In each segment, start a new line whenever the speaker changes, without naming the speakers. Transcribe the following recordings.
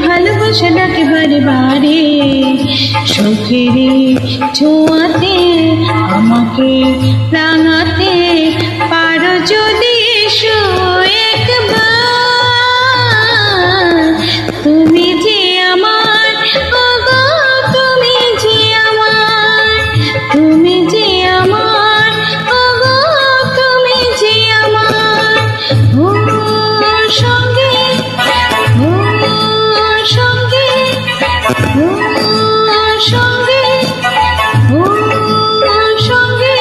ভালোবাসা ডাকে বারে বারে, সুখেরে ছোঁয়াতে আমাকে রাঙাতে পারো যদি এসো একবার। তুমি যে আমার, ওগো তুমি যে আমার, তুমি যে আমার, ওগো তুমি যে আমার। ওর সঙ্গে, ওর সঙ্গে, ওর সঙ্গে, ওর সঙ্গে।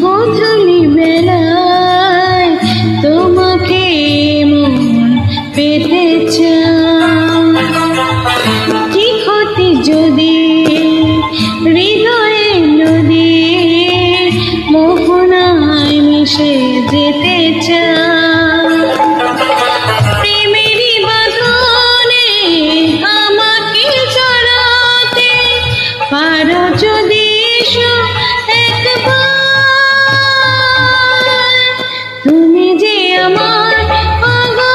গোধূলি বেলায় তোমাকে মন পেতে চায়, কি ক্ষতি যদি হৃদয়ে নদী মোহনায় মিশে যেতে চায়। প্রেমেরই বাঁধনে আমাকে জড়াতে পারো যদি এসো একবার। তুমি যে আমার, ওগো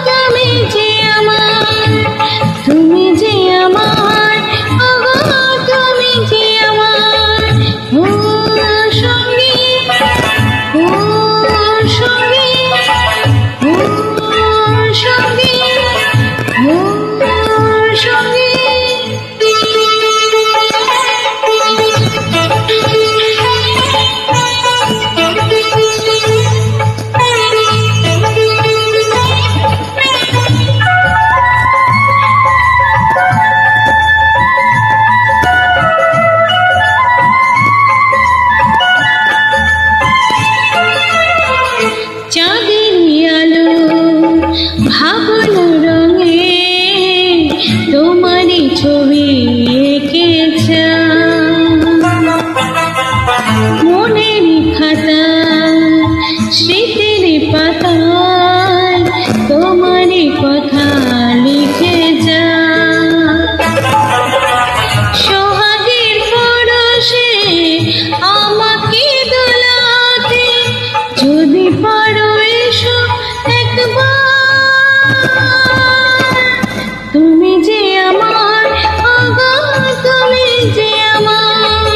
তুমি যে আমার, তুমি যে আমার, ওগো তুমি যে আমার। ওর সঙ্গে, ওর সঙ্গে, ওর সঙ্গে, ওর সঙ্গে। চাঁদের আলো ভাবনা রঙে তোমারই ছবি এঁকেছে, মনের খাতা স্মৃতির পাতায় তোমারই কথা লিখে যা। সোহাগের পরশে আমাকে দোলাতে যদি পারো এসো একবার। তুমি যে আমার, ওগো তুমি যে আমার,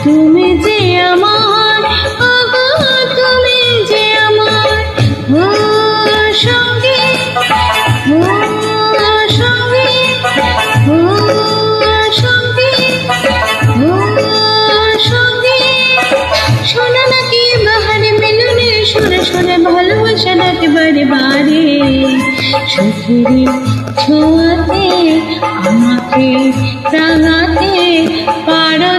তুমি যে আমার, ওগো তুমি যে আমার। ওর সঙ্গে, ওর সঙ্গে, ওর সঙ্গে, ওর সঙ্গে। শোনো নাকি বাহারে মিলনের সুরে সুরে ভালোবাসা ডাকে বারে বারে, সুখের ছোঁয়াতে আমাকে রাঙাতে পারো।